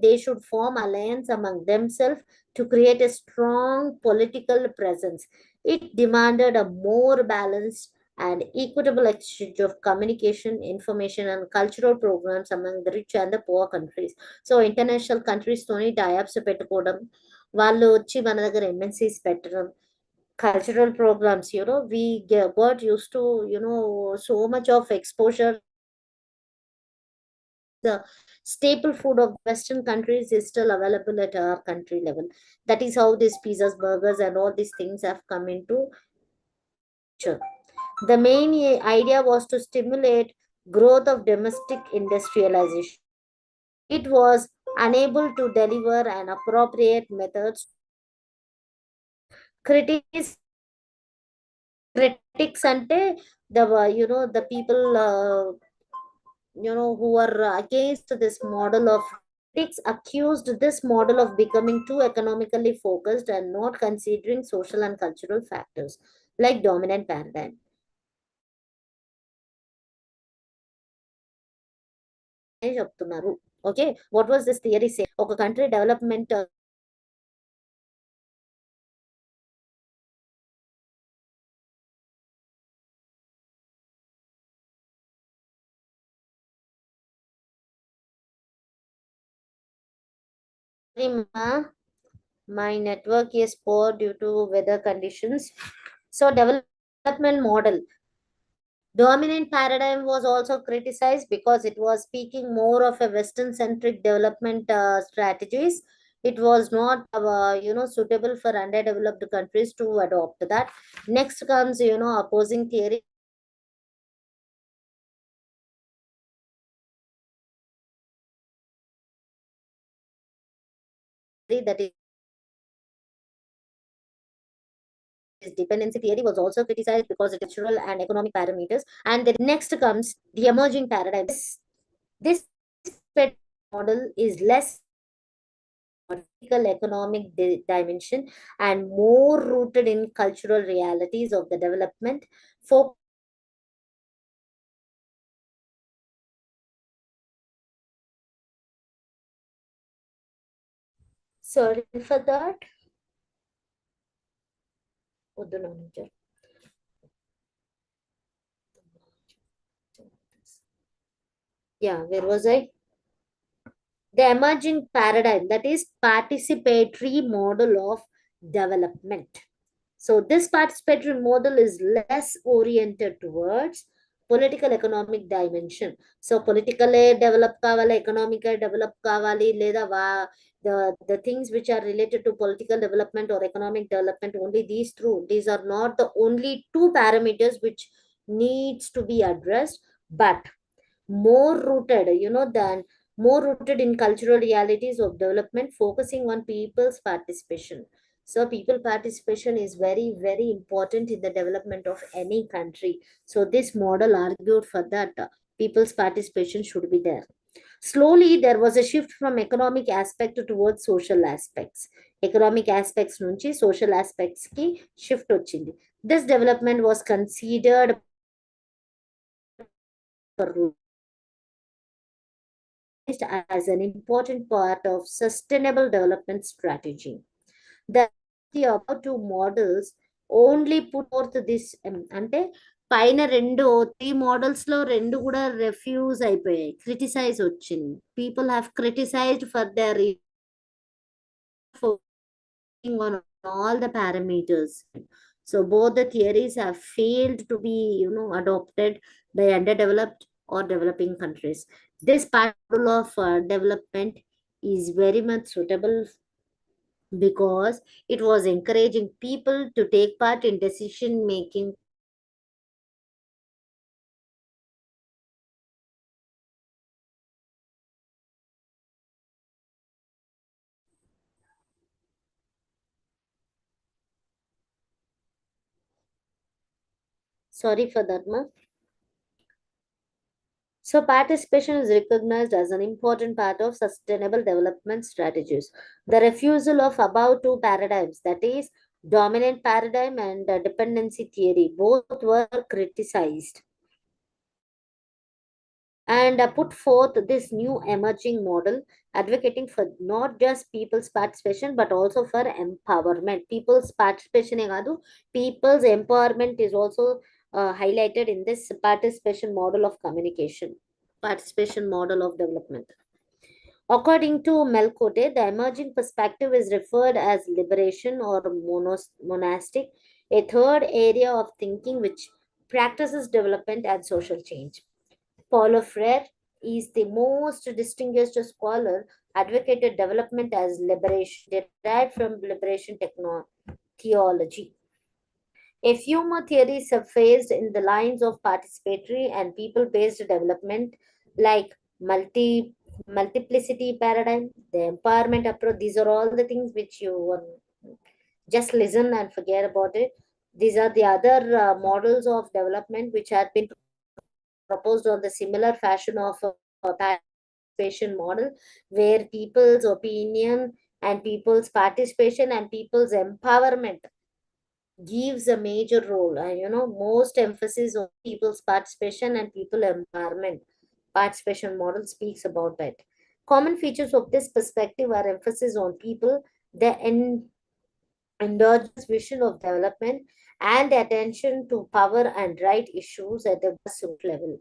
they should form alliance among themselves to create a strong political presence. It demanded a more balanced and equitable exchange of communication, information, and cultural programs among the rich and the poor countries. So international countries తోని tie-ups పెట్టుకోవడం, వాళ్ళు వచ్చి మన దగ్గర MNCs పెట్టడం, cultural programs, we got used to, so much of exposure. The staple food of Western countries is still available at our country level. That is how these pizzas, burgers, and all these things have come into picture. The main idea was to stimulate growth of domestic industrialization. It was unable to deliver an appropriate methods. Critics, critics, and the people who are against this model of critics accused this model of becoming too economically focused and not considering social and cultural factors like dominant paradigm. చెప్తున్నారు. Okay, what was this theory say? ఒక country development my network is poor due to weather conditions. So development model. Dominant paradigm was also criticized because it was speaking more of a Western centric development strategies. It was not, suitable for underdeveloped countries to adopt that. Next comes, opposing theory. That is dependency theory was also criticized because it is cultural and economic parameters. And the next comes the emerging paradigm. This model is less political economic dimension and more rooted in cultural realities of the development. For sorry for that. Yeah, where was I? The emerging paradigm, that is participatory model of development. So this participatory model is less oriented towards political economic dimension. So politically develop kavali, economically develop kavali, leda the things which are related to political development or economic development, only these are not the only two parameters which needs to be addressed, but more rooted, than more rooted in cultural realities of development, focusing on people's participation. So people participation is very, very important in the development of any country. So this model argued for that people's participation should be there. Slowly, there was a shift from economic aspect towards social aspects. Economic aspects nunchi social aspects ki shift వచ్చింది. This development was considered as an important part of sustainable development strategy. The above two models only put forth this అంటే పైన రెండు 3 models లో రెండు కూడా refuge అయిపోయాయి, criticise వచ్చింది. People have criticised for their on all the parameters. So both the theories have failed to be, adopted by underdeveloped or developing countries. This model of development is very much suitable because it was encouraging people to take part in decision making. Sorry for that, ma. So participation is recognized as an important part of sustainable development strategies. The refusal of above two paradigms, that is dominant paradigm and dependency theory, both were criticized. and put forth this new emerging model advocating for not just people's participation but also for empowerment. People's participation e kaadu, people's empowerment is also highlighted in this participation model of communication, participation model of development. According to Melkote, the emerging perspective is referred as liberation or monastic, a third area of thinking which practices development and social change. Paulo Freire is the most distinguished scholar, advocated development as liberation, derived from liberation theology. A few more theories surfaced in the lines of participatory and people-based development, like multiplicity paradigm, the empowerment approach. These are all the things which you just listen and forget about it. These are the other models of development which have been proposed on the similar fashion of participation model, where people's opinion and people's participation and people's empowerment gives a major role. Most emphasis on people's participation and people empowerment. Participation model speaks about it. Common features of this perspective are emphasis on people, the endogenous vision of development, and attention to power and right issues at the grassroots level.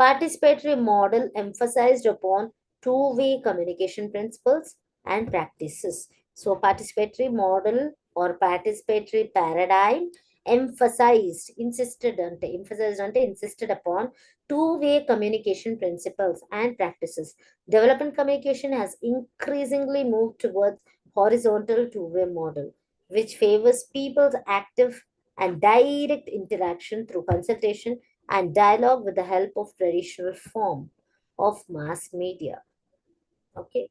Participatory model emphasized upon two-way communication principles and practices. So, participatory model or participatory paradigm insisted upon two-way communication principles and practices. Development communication has increasingly moved towards horizontal two-way model, which favors people's active and direct interaction through consultation and dialogue with the help of traditional form of mass media. Okay,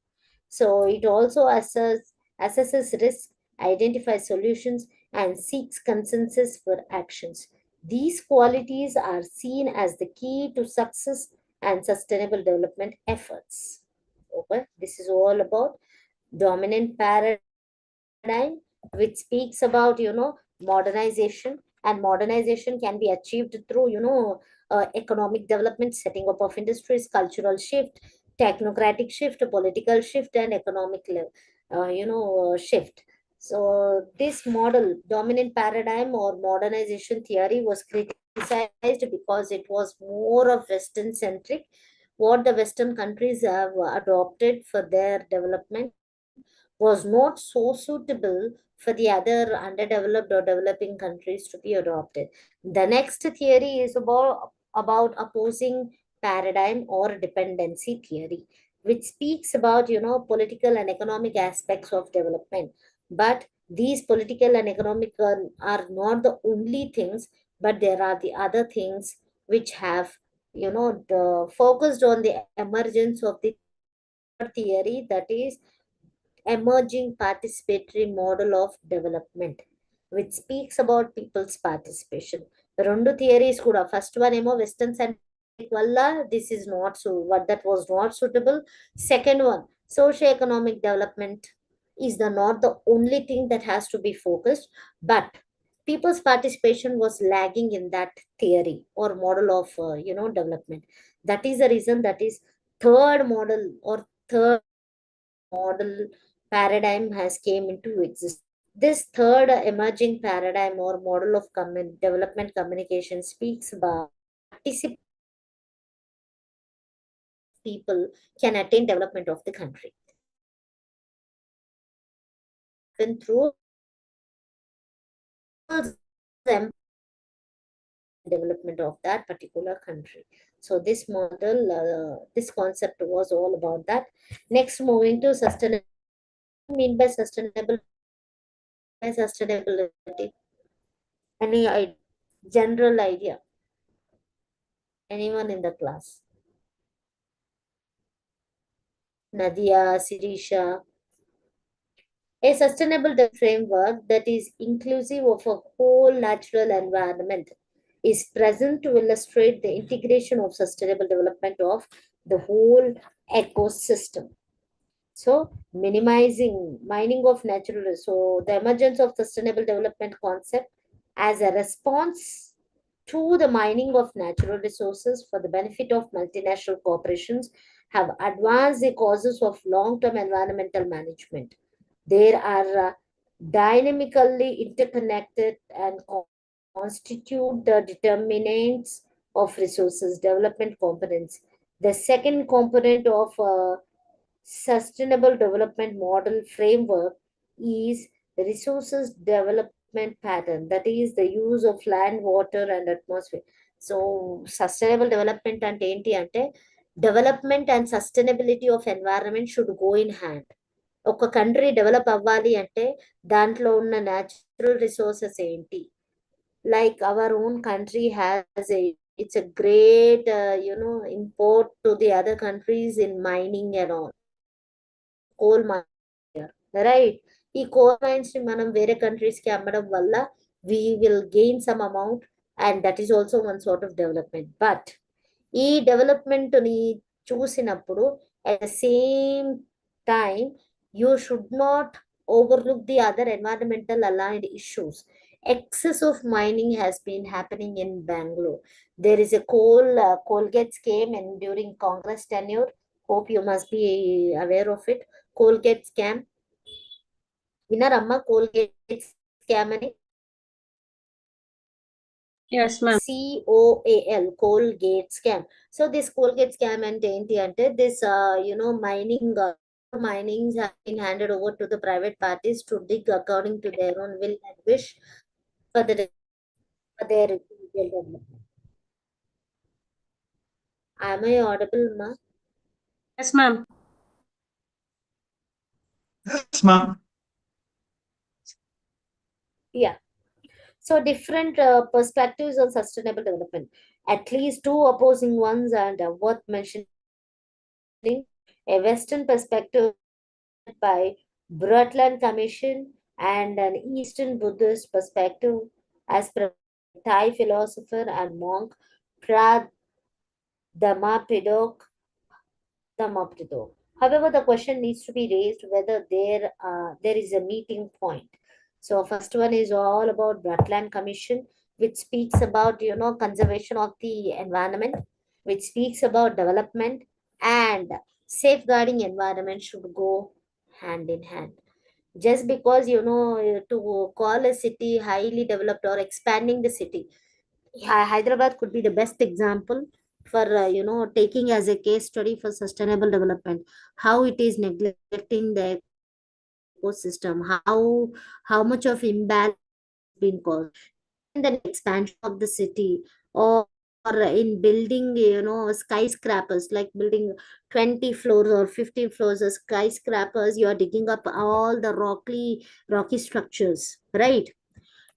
so it also assesses risk, identifies solutions, and seeks consensus for actions. These qualities are seen as the key to success and sustainable development efforts. Okay, this is all about dominant paradigm, which speaks about modernization, and modernization can be achieved through economic development, setting up of industries, cultural shift, technocratic shift, political shift, and economic shift. So this model, dominant paradigm or modernization theory, was criticized because it was more of western centric, what the western countries have adopted for their development was not so suitable for the other underdeveloped or developing countries to be adopted. The next theory is about opposing paradigm or dependency theory, which speaks about political and economic aspects of development. But these political and economic are not the only things, but there are the other things which have the focused on the emergence of the theory, that is emerging participatory model of development, which speaks about people's participation. రెండు theories కూడా, first one ఏమో western centric వల్ల this is not so what that was not suitable. Second one, socio-economic development is the not the only thing that has to be focused, but people's participation was lagging in that theory or model of development. That is the reason, that is third model or third model paradigm has came into existence. This third emerging paradigm or model of development communication speaks about participate people can attain development of the country. When through development of that particular country. So this model, this concept was all about that. Next, moving to sustainability. Mean by sustainability? Any general idea? Anyone in the class? Nadia, Sirisha. A sustainable framework that is inclusive of a whole natural environment is present to illustrate the integration of sustainable development of the whole ecosystem. So, minimizing mining of natural resources. So, the emergence of sustainable development concept as a response to the mining of natural resources for the benefit of multinational corporations have advanced the causes of long-term environmental management. They are dynamically interconnected and constitute the determinants of resources development components. The second component of sustainable development model framework is resources development pattern, that is the use of land, water and atmosphere. So sustainable development అంటే ఏంటి అంటే development and sustainability of environment should go in hand. ఒక country develop అవ్వాలి అంటే దాంట్లో ఉన్న natural resources ఏంటి, like our own country has a, it's a great import to the other countries in mining and all, coal mine, right. ఈ coal mines ని మనం వేరే కంట్రీస్ కి అమ్మడం వల్ల we will gain some amount, and that is also one sort of development. But ఈ development ని చూసినప్పుడు at the same time you should not overlook the other environmental aligned issues. Excess of mining has been happening in Bangalore. There is a coal gets came and during Congress tenure. Hope you must be aware of it. Colgate scam. విన్నారమ్మా Colgate scam అని? Yes, ma'am. COAL, Colgate scam. So this Colgate scam అంటే ఏంటి అంటే this minings have been handed over to the private parties to dig according to their own will and wish for their individual development. Am I audible, ma? Yes, ma'am. Yes, ma'am. Yeah. So different perspectives on sustainable development. At least two opposing ones and worth mentioning. A Western perspective by Brundtland Commission and an Eastern Buddhist perspective as per Thai philosopher and monk Prad Dhammapadok. However, the question needs to be raised whether there is a meeting point. So first one is all about Brundtland Commission, which speaks about conservation of the environment, which speaks about development and safeguarding environment should go hand in hand. Just because to call a city highly developed or expanding the city, Hyderabad could be the best example for taking as a case study for sustainable development, how it is neglecting the ecosystem, how much of imbalance has been caused in the expansion of the city, or in building skyscrapers, like building 20 floors or 50 floors of skyscrapers. You are digging up all the rocky structures, right?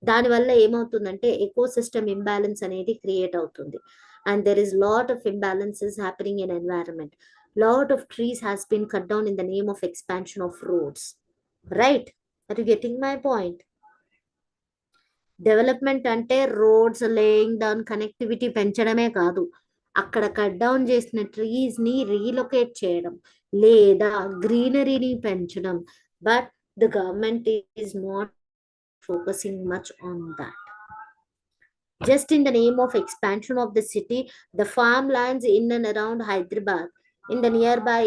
దానివల్ల ఏమవుతుందంటే ecosystem imbalance అనేది create అవుతుంది, and there is lot of imbalances happening in environment. Lot of trees has been cut down in the name of expansion of roads, right? Are you getting my point? Development అంటే roads laying down, connectivity పెంచడమే కాదు, అక్కడ cut down చేసిన trees ని relocate చేయడం లేదా గ్రీనరీని పెంచడం. But the government is not focusing much on that. Just in the name of expansion of the city, the farmlands in and around Hyderabad, in the nearby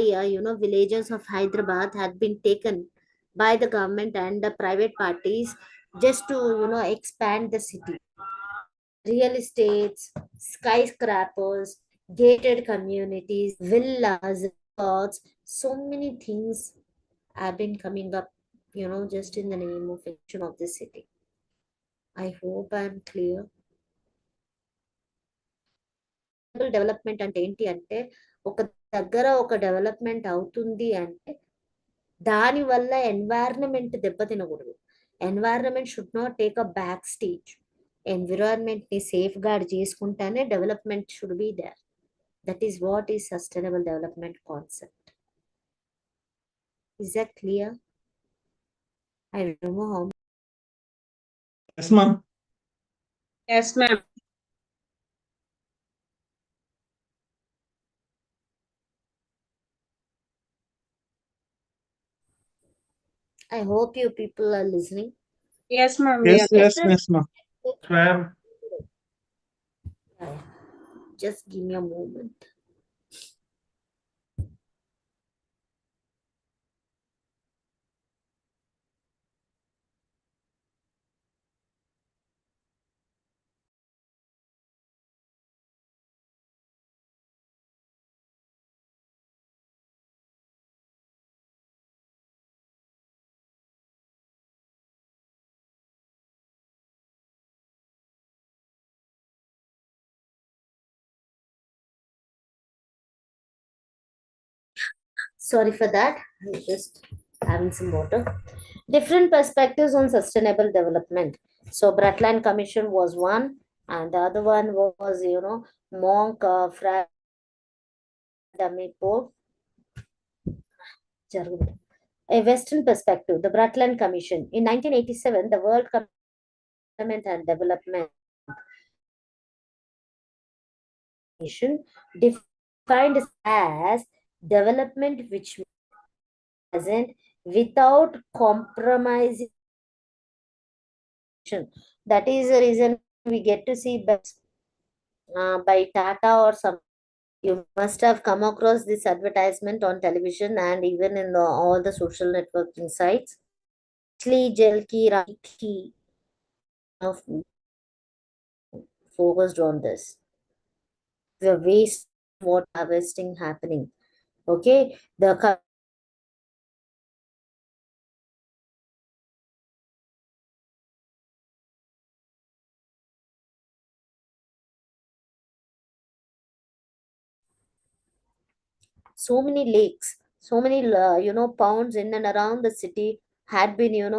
villages of Hyderabad, had been taken by the government and the private parties just to expand the city. Real estates, skyscrapers, gated communities, villas, resorts, so many things have been coming up just in the name of expansion of the city. I hope I'm clear. Development అంటే ఏంటి అంటే ఒక దగ్గర ఒక development అవుతుంది అంటే దాని వల్ల ఎన్వైరన్మెంట్ దెబ్బతినకూడదు. Environment should not take a back stage. Environment ని సేఫ్ గార్డ్ చేసుకుంటానే development should be there. That is what is sustainable development concept. Is that clear? I don't know how. Yes, ma'am. Yes, ma'am. I hope you people are listening. Yes, ma'am. Yes, Yeah. yes, yes, ma'am. Ma'am. Just give me a moment. Sorry for that. I'm just having some water. Different perspectives on sustainable development. So, Bratland Commission was one, and the other one was, Monk Fradamipo. A Western perspective, the Bratland Commission. In 1987, the World Government and Development Commission defined as development which present without compromising. That is the reason we get to see by Tata or some. You must have come across this advertisement on television and even in all the social networking sites. Actually, Jal ki Rani of focused on this. The waste water harvesting happening. Okay, the so many lakes, so many ponds in and around the city had been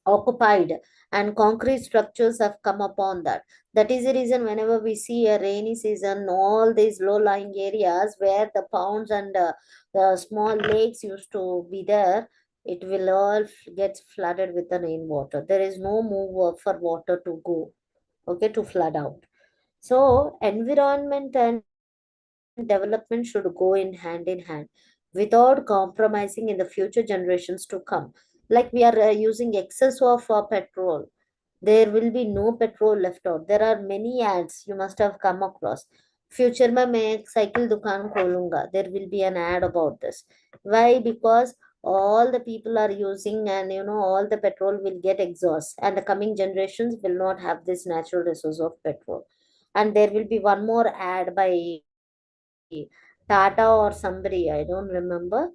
occupied, and concrete structures have come upon that. That is the reason whenever we see a rainy season, all these low lying areas where the ponds and the small lakes used to be there, it will all get flooded with the rainwater. There is no move for water to go, okay, to flood out. So environment and development should go in hand without compromising in the future generations to come. Like we are using excess of petrol, there will be no petrol left out. There are many ads you must have come across. Future mein main ek cycle dukaan kholunga, there will be an ad about this. Why? Because all the people are using, and all the petrol will get exhaust, and the coming generations will not have this natural resource of petrol. And there will be one more ad by Tata or somebody, I don't remember.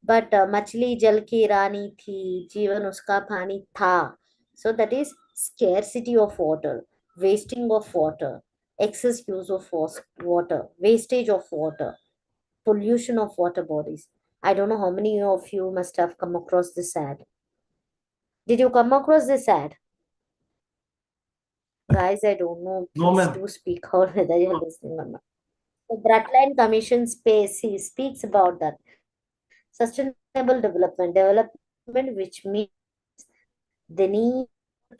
But Machli Jal ki Rani thi, Jeevan uska pani tha. So that is scarcity of water, wasting of water, excess use of water, wastage of water, pollution of water bodies. I don't know how many of you must have come across this ad. Did you come across this ad? Guys, I don't know. No, Please ma'am. do speak out whether you're listening or not. The Bratline Commission space, he speaks about that. Sustainable development which means the need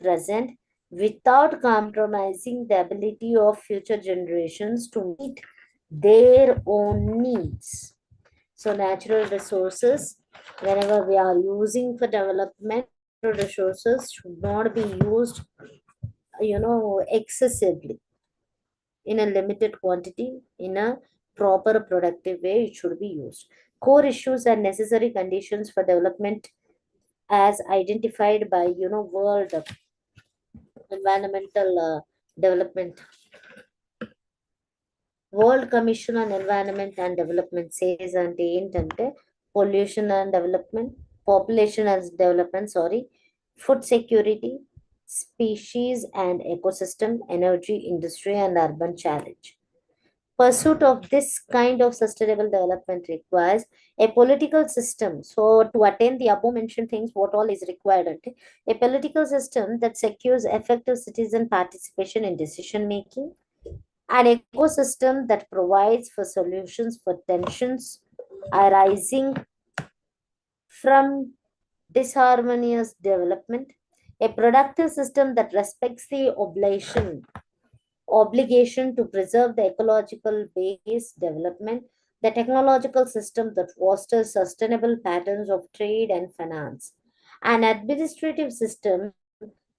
present without compromising the ability of future generations to meet their own needs. So natural resources, whenever we are using for development, natural resources should not be used, excessively. In a limited quantity, in a proper productive way, it should be used. Core issues and necessary conditions for development as identified by World Environmental Development. World Commission on Environment and Development says అంటే ఏంటంటే pollution and development, population and development, sorry, food security, species and ecosystem, energy, industry and urban challenge. Pursuit of this kind of sustainable development requires a political system. So to attain the above mentioned things, what all is required? A political system that secures effective citizen participation in decision making, an ecosystem that provides for solutions for tensions arising from disharmonious development, a productive system that respects the obligation to preserve the ecological based development, the technological system that fosters sustainable patterns of trade and finance, an administrative system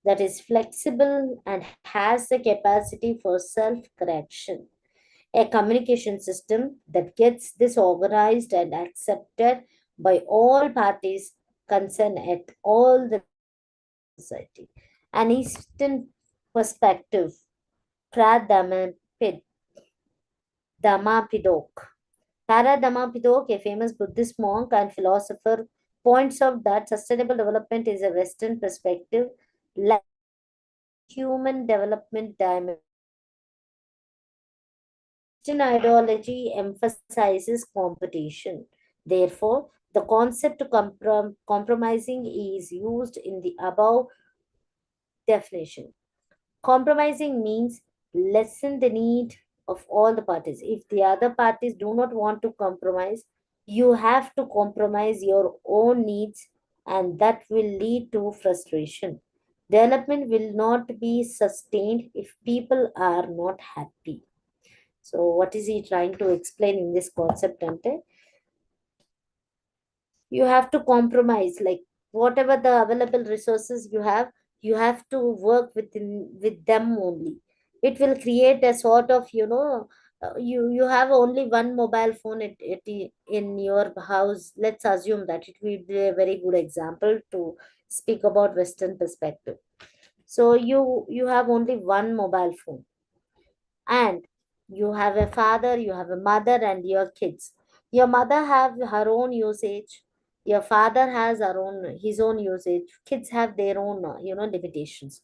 that is flexible and has the capacity for self-correction. A communication system that gets this organized and accepted by all parties concerned at all the society. An Eastern perspective, Pradhamapid, Dhammapidok. Tara Dhammapidok, a famous Buddhist monk and philosopher, points out that sustainable development is a Western perspective, like human development dimension. Western ideology emphasizes competition. Therefore, the concept of compromising is used in the above definition. Compromising means lessen the need of all the parties. If the other parties do not want to compromise, you have to compromise your own needs, and that will lead to frustration. Development will not be sustained if people are not happy. So, what is he trying to explain in this concept, Ante? You have to compromise, like whatever the available resources you have to work with them only. It will create a sort of, you have only one mobile phone in your house. Let's assume that it will be a very good example to speak about Western perspective. So you have only one mobile phone, and you have a father, you have a mother, and your kids. Your mother have her own usage, your father has his own usage, kids have their own limitations.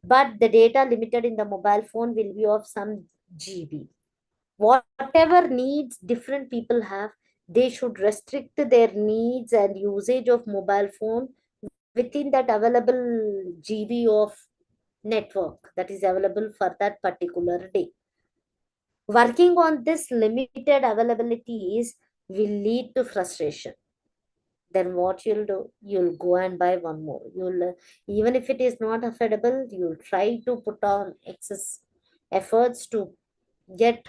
But the data limited in the mobile phone will be of some GB. Whatever needs different people have, they should restrict their needs and usage of mobile phone within that available GB of network that is available for that particular day. Working on this limited availability is will lead to frustration. Then what you'll do, you'll go and buy one more. You'll even if it is not affordable, you'll try to put on excess efforts to get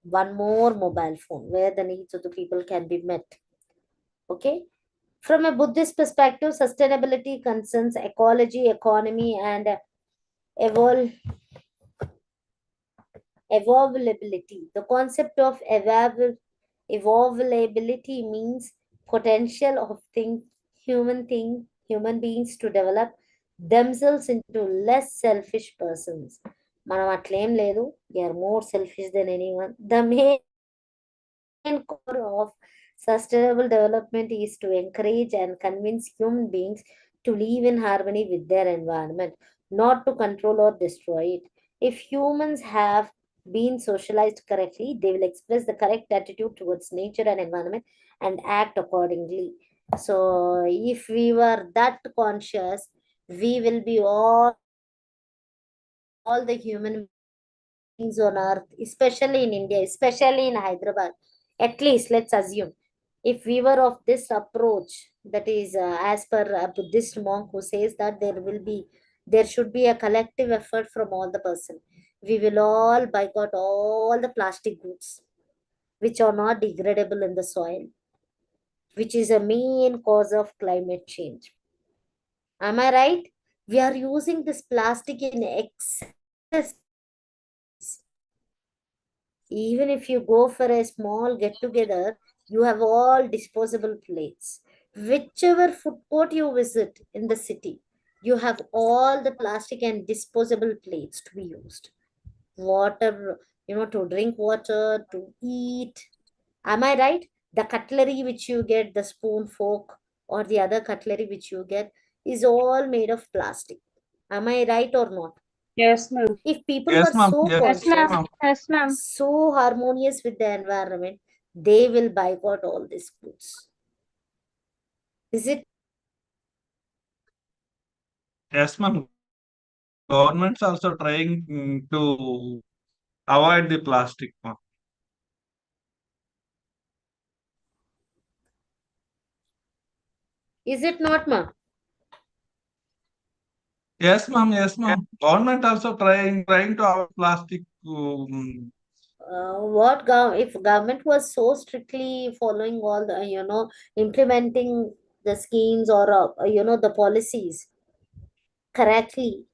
one more mobile phone where the needs of the people can be met. Okay. From a Buddhist perspective, sustainability concerns ecology, economy, and evol- evolvability. The concept of evolvability means potential of human beings to develop themselves into less selfish persons. మనం అట్లేం లేదు. We are more selfish than anyone. The main core of sustainable development is to encourage and convince human beings to live in harmony with their environment, not to control or destroy it. If humans have been socialized correctly, they will express the correct attitude towards nature and environment and act accordingly. So, if we were that conscious, we will be all the human beings on earth, especially in India, especially in Hyderabad. At least, let's assume, if we were of this approach, that is, as per a Buddhist monk who says that there should be a collective effort from all the person. We will all boycott all the plastic goods which are not degradable in the soil, which is a main cause of climate change. Am I right? We are using this plastic in excess. Even if you go for a small get together, you have all disposable plates. Whichever food court you visit in the city, you have all the plastic and disposable plates to be used. Water, to drink water, to eat. Am I right? The cutlery which you get, the spoon, fork, or the other cutlery which you get, is all made of plastic. Am I right or not? Yes, ma'am. If people were Yes, ma'am. so Yes, Yes, ma'am. conscious, ma'am. Yes, ma'am. so harmonious with the environment, they will boycott all these goods. Is it? Yes, ma'am. Government's also trying to avoid the plastic, ma'am. Is it not, ma? Yes, ma'am. Yes, ma'am. Government also trying to avoid plastic. If government was so strictly following all the, implementing the schemes or the policies, correctly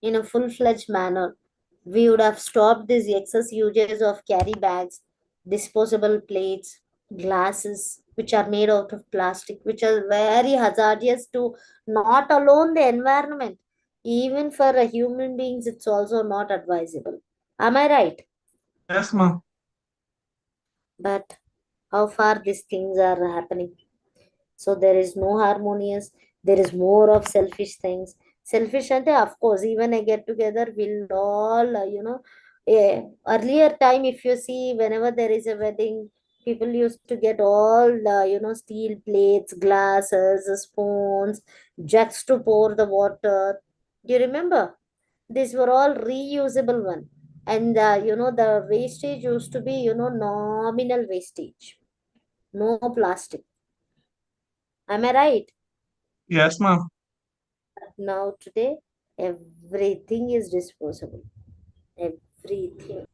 in a full-fledged manner, we would have stopped this excess uses of carry bags, disposable plates, glasses, which are made out of plastic, which are very hazardous to not alone the environment, even for a human beings, it's also not advisable. Am I right? Yes, ma'am. But how far these things are happening? So there is no harmonious, there is more of selfish things. Selfish and of course, even a get together will all earlier time, if you see, whenever there is a wedding, people used to get all steel plates, glasses, spoons, jugs to pour the water. Do you remember? These were all reusable one. And the wastage used to be nominal wastage, no plastic. Am I right? Yes, ma'am. Now today, everything is disposable. Everything,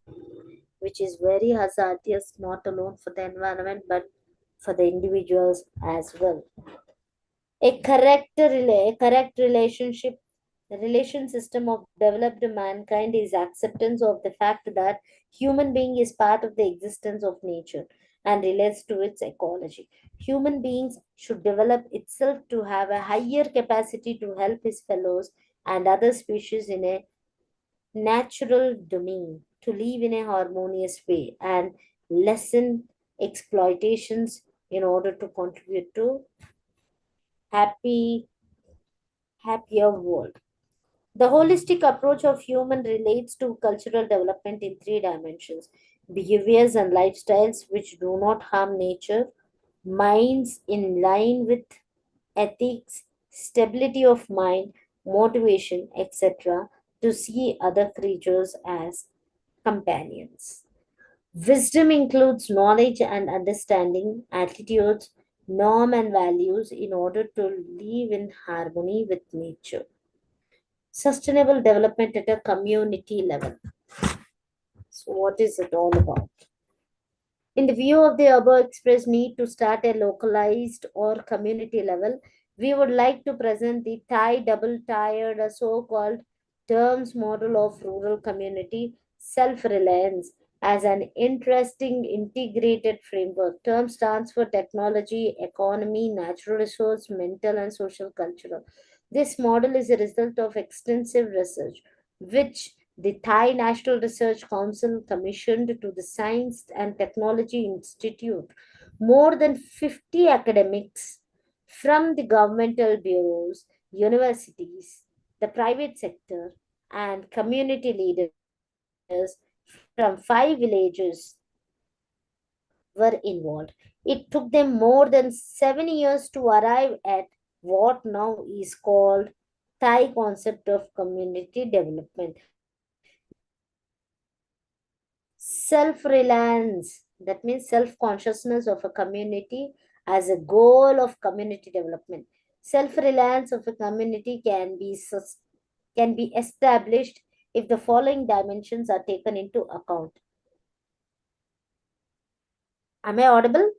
which is very hazardous, not alone for the environment, but for the individuals as well. A correct relation system of developed mankind is acceptance of the fact that human being is part of the existence of nature and relates to its ecology. Human beings should develop itself to have a higher capacity to help his fellows and other species in a natural domain, to live in a harmonious way and lessen exploitations in order to contribute to happy happier world. The holistic approach of human relates to cultural development in three dimensions: behaviors and lifestyles which do not harm nature, minds in line with ethics, stability of mind, motivation, etc., to see other creatures as companions. Wisdom includes knowledge and understanding, attitudes, norm and values in order to live in harmony with nature. Sustainable development at a community level. So, what is it all about? In the view of the above expressed need to start a localized or community level, we would like to present the Thai double tiered, so called terms model of rural community self reliance as an interesting integrated framework. Term stands for technology, economy, natural resource, mental, and social cultural. This model is a result of extensive research, which the Thai National Research Council commissioned to the Science and Technology Institute more than 50 academics from the governmental bureaus, universities, the private sector, and community leaders from 5 villages were involved. It took them more than 7 years to arrive at what now is called Thai concept of community development. Self-reliance, that means self-consciousness of a community as a goal of community development. Self-reliance of a community can be established if the following dimensions are taken into account. Am I audible?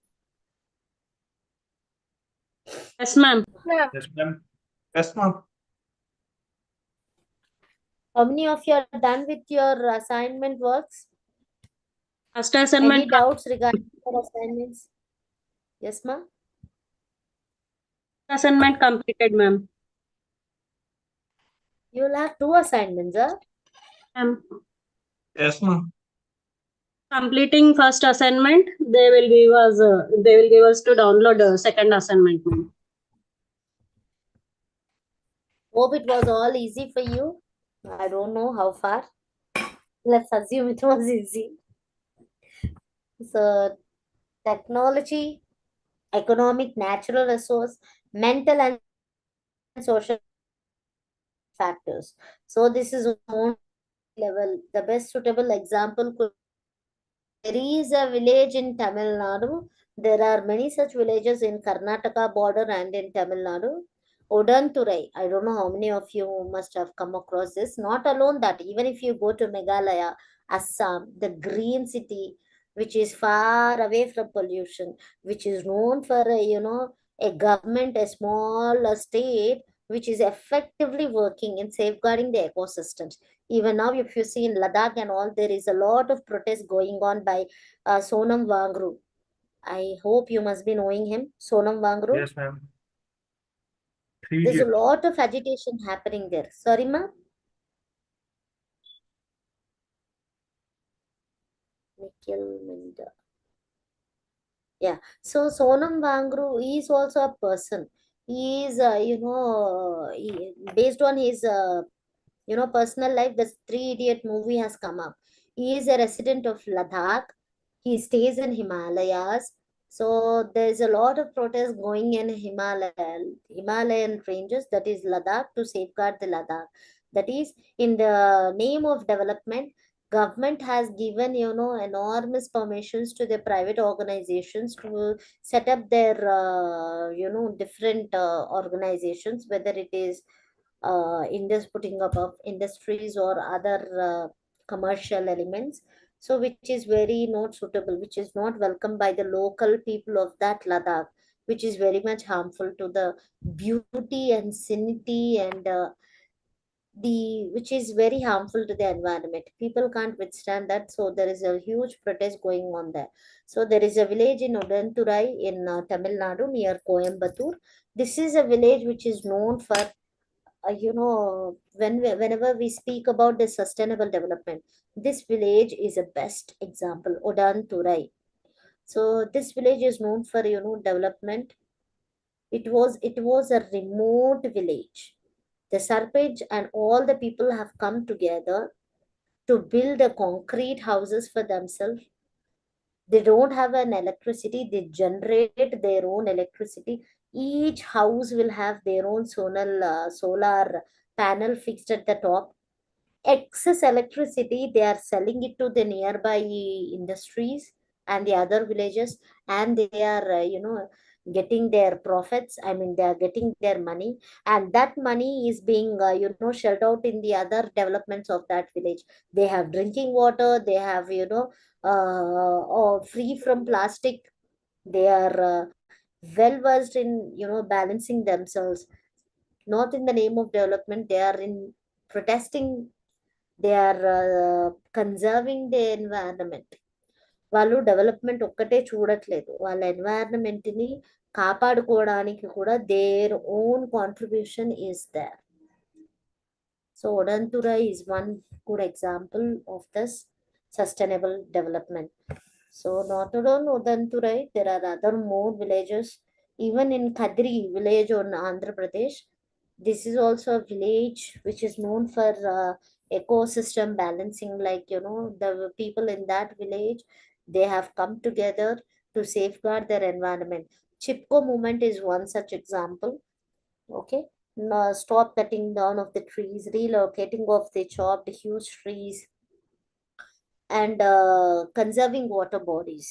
Yes, ma'am. Yes, ma'am. Yes, ma'am. How many of you are done with your assignment works? First assignment, Any doubts regarding your assignments? Yes, ma'am. assignment completed, ma'am. You will have 2 assignments, huh? Ma'am, Yes, ma'am. completing first assignment, they will give us to download second assignment, ma'am. Hope it was all easy for you. I don't know how far. Let's assume it was easy. So, technology, economic, natural resource, mental and social factors. So, this is on level. The best suitable example could, there is a village in Tamil Nadu. There are many such villages in Karnataka border and in Tamil Nadu. Odanturai, I don't know how many of you must have come across this. Not alone that, even if you go to Meghalaya, Assam, the green city, which is far away from pollution, which is known for a government, a small state, which is effectively working in safeguarding the ecosystems. Even now, if you see in Ladakh and all, there is a lot of protest going on by Sonam Wangru. I hope you must be knowing him, Sonam Wangru. Yes, ma'am. Three There's a idiots. lot of agitation happening there. Sorry, ma? Nikhil Minda. Yeah. So Sonam Wangru is also a person. He is, based on his, personal life, the Three Idiot movie has come up. He is a resident of Ladakh. He stays in Himalayas. So there's a lot of protest going in Himalayan ranges, that is Ladakh, to safeguard the Ladakh. That is in the name of development. Government has given, enormous permissions to the private organizations to set up their, different organizations, whether it is putting up of industries or other commercial elements, so which is very not suitable, which is not welcomed by the local people of that Ladakh, which is very much harmful to the beauty and sanity and the which is very harmful to the environment. People can't withstand that, so there is a huge protest going on there. So there is a village in Odanturai in Tamil Nadu near Coimbatore. This is a village which is known for whenever we speak about the sustainable development, this village is a best example, Odanturai. So this village is known for development. It was a remote village. The Sarpage and all the people have come together to build a concrete houses for themselves. They don't have an electricity, they generate their own electricity. Each house will have their own solar panel fixed at the top. Excess electricity, they are selling it to the nearby industries and the other villages, and they are, getting their profits. I mean, they are getting their money, and that money is being, shelled out in the other developments of that village. They have drinking water, they have, free from plastic. They are well versed in, balancing themselves, not in the name of development. They are in protesting, they are conserving the environment. వాళ్ళు development ఒక్కటే చూడట్లేదు, వాళ్ళ ఎన్వైరన్మెంట్ని కాపాడుకోవడానికి కూడా their own contribution is there. So Odantura is one good example of this sustainable development. So not only Odanturai, there are other more villages, even in Kadri village on Andhra Pradesh. This is also a village which is known for ecosystem balancing. Like, the people in that village, they have come together to safeguard their environment. Chipko movement is one such example. Okay. No, stop cutting down of the trees, relocating of the chopped huge trees, and conserving water bodies.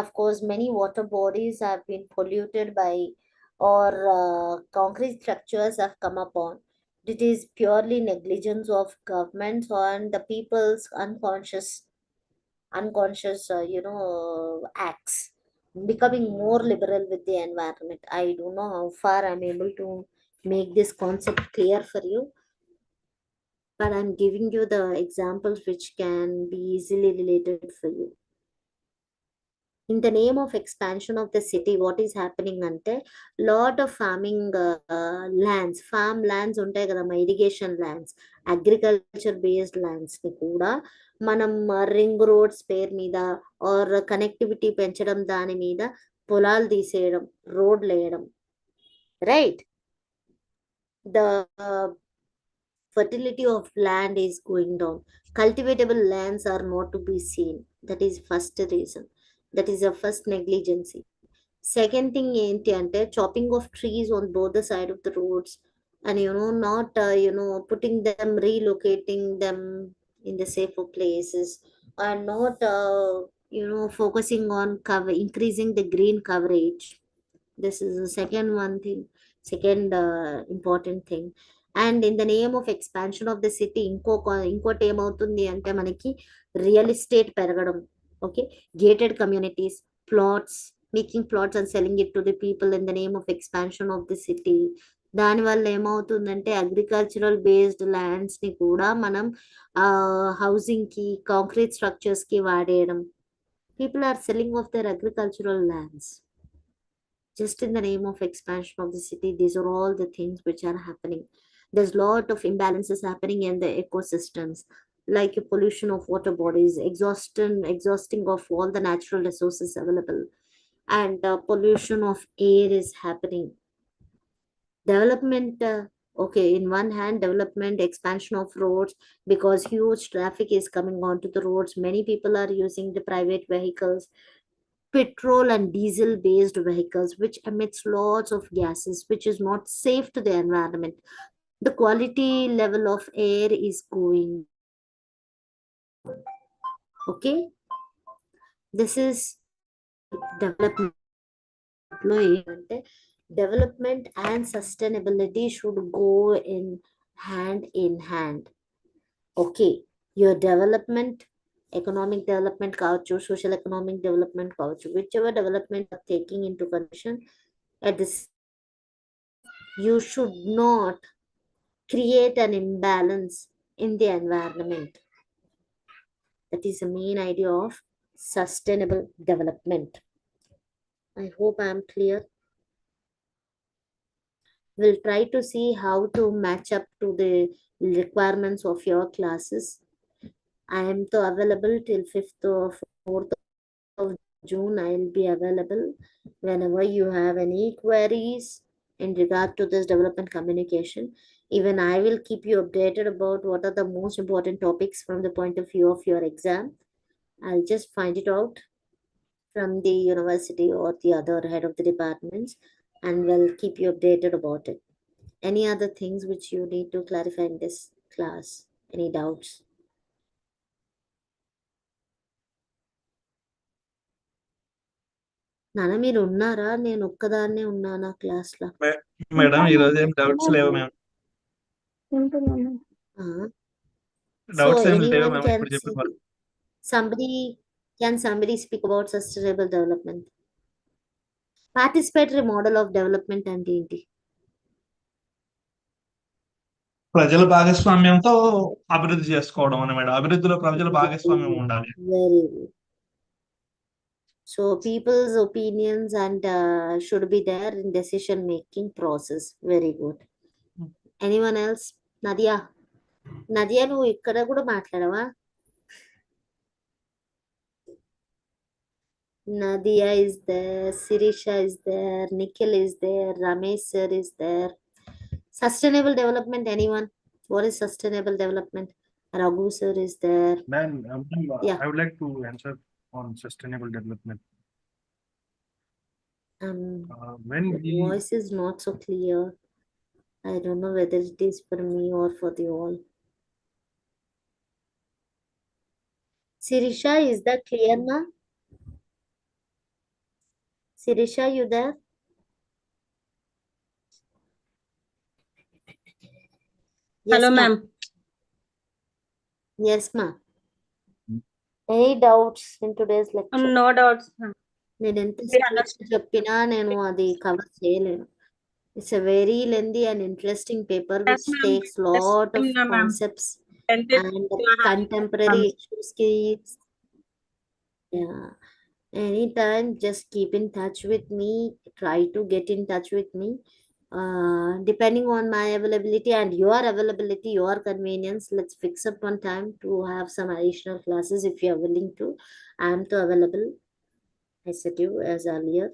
Of course, many water bodies have been polluted by, or concrete structures have come upon. It is purely negligence of governments and the people's unconscious, acts, becoming more liberal with the environment. I don't know how far I'm able to make this concept clear for you, but I'm giving you the examples which can be easily related for you. In the name of expansion of the city, what is happening ante, lot of farming farm lands ఉంటాయి కదమ్మా, irrigation lands, agriculture based lands ని కూడా మనం ring roads పేరు మీద are connectivity పెంచడం దాని మీద పొలాలు తీసేయడం, రోడ్లు వేయడం, right. The fertility of land is going down. Cultivatable lands are not to be seen. That is first reason. That is a first negligence. Second thing ఏంటి అంటే chopping of trees on both the side of the roads, and not putting them, relocating them in the safer places, and not focusing on increasing the green coverage. This is the second important thing. And in the name of expansion of the city, ఇంకోటి ఏమవుతుంది అంటే మనకి real estate పెరగడం. Okay, gated communities, plots, making plots and selling it to the people in the name of expansion of the city. దానివల్ల ఏమవుతుందంటే agricultural based ల్యాండ్స్ని కూడా మనం హౌసింగ్కి కాంక్రీట్ స్ట్రక్చర్స్కి వాడేయడం. People are selling off their agricultural lands just in the name of expansion of the city. These are all the things which are happening. There's a lot of imbalances happening in the ecosystems, like pollution of water bodies, exhausting of all the natural resources available, and pollution of air is happening. Development, okay, in one hand, development, expansion of roads, because huge traffic is coming onto the roads. Many people are using the private vehicles, petrol and diesel based vehicles, which emits lots of gases, which is not safe to the environment. The quality level of air is going. Okay, this is development. Development and sustainability should go in hand. Okay, your development, economic development కావచ్చు, social economic development కావచ్చు, whichever development are taking into consideration at this, you should not create an imbalance in the environment. That is the main idea of sustainable development. I hope I am clear. We'll try to see how to match up to the requirements of your classes. I am available till 5th or 4th of June. I'll be available whenever you have any queries in regard to this development communication. Even I will keep you updated about what are the most important topics from the point of view of your exam. I'll just find it out from the university or the other head of the departments, and we'll keep you updated about it. Any other things which you need to clarify in this class? Any doubts? నాన్న మీరు ఉన్నారా? నేను ఒక్కదాన్నే ఉన్నానా class లో? Madam ఈ రోజు ఏం డౌట్స్ లేవు మ్యామ్. So డౌట్స్ ఏం లేవు anyone మ్యామ్ can ఇప్పుడు చెప్పిన వరకు. somebody speak about sustainable development? Participatory model of development అంటే ఏంటి? ప్రజల భాగస్వామ్యంతో అభివృద్ధి చేసుకోవడం అని మేడం. అభివృద్ధిలో ప్రజల భాగస్వామ్యం ఉండాలి. Very good. So people's opinions and should be there in decision making process. Very good. Anyone else? Nadia నువ్వు ఇక్కడ కూడా మాట్లాడవా? Nadia is there, Sirisha is there, Nikhil is there, Ramesh sir is there. Sustainable development, anyone? What is sustainable development? Raghu sir is there. Ma'am, Yeah. I would like to answer on sustainable development. When The we voice is not so clear. I don't know whether it is for me or for the all. Sirisha, is that clear, ma? Sirisha, you there? Yes, Hello, ma. ma'am. Yes, ma. Any doubts in today's lecture? No doubts, ma'am. నేను ఎంత Yeah, చెప్పినా నేను అది cover చేయలేను. It's a very lengthy and interesting paper which Yes, ma'am. takes lot of Yes, ma'am. concepts And this, and contemporary issues. Yeah. Anytime, just keep in touch with me. Try to get in touch with me. Depending on my availability and your availability, your convenience, let's fix up one time to have some additional classes if you are willing to. I am to available. I said you as earlier.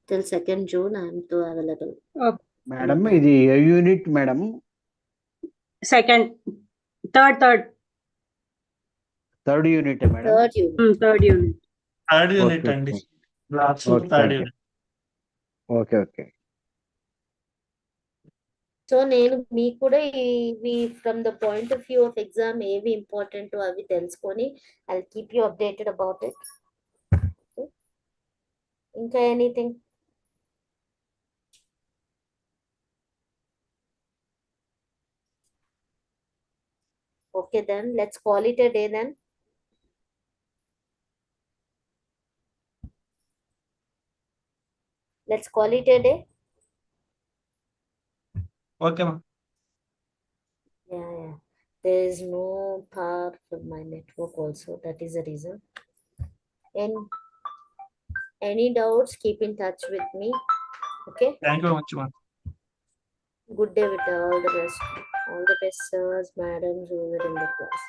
Till 2nd June, I am to available. Okay. Madam ఇది ఏ unit madam? Second, third, third unit madam? Third unit. third unit. Third unit Okay, అండి. okay. Last Okay, third thank you. Unit. Okay okay. So నేను మీకు కూడా ఇవి from the point of view of exam ఏవి important అవి తెలుసుకొని I keep you updated about it. ఇంకా anything? Okay, then let's call it a day then. Let's call it a day. Okay మా. Yeah. There is no power for my network also. That is the reason. And any doubts, keep in touch with me. Okay. Thank you much మా. Good day with all the rest. All the best, sirs, madams who were in the class.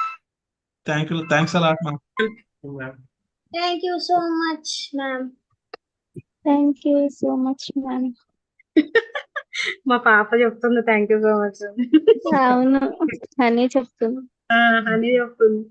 Thanks a lot మా. Thank you so much, ma'am. Thank you so much, ma'am. మా పాప చెప్తుంది thank you so much అవును అని చెప్తున్నా. అని చెప్తుంది.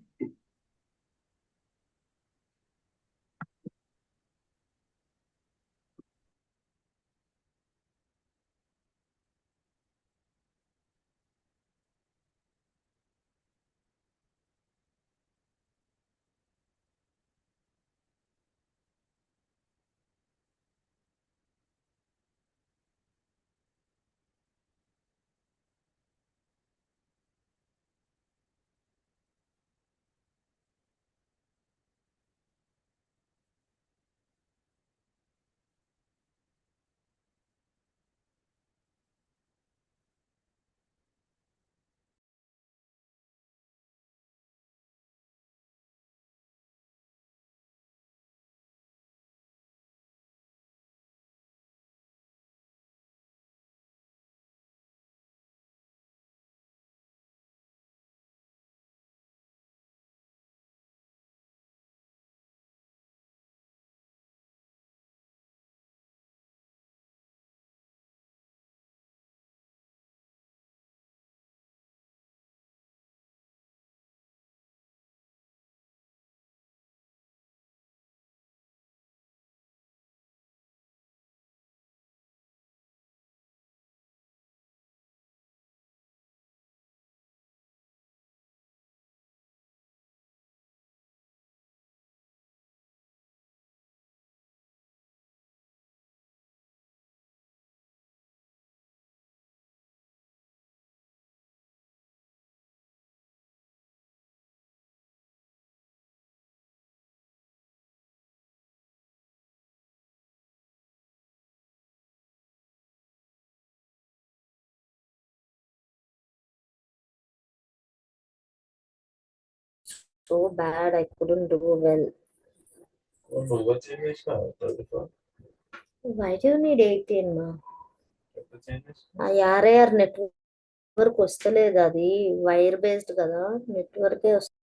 So bad, I couldn't do well. Why do you need 18, ma? ఆ RAR నెట్వర్క్ వస్తలేదు, అది వైర్ బేస్డ్ కదా, నెట్వర్కే వస్తుంది.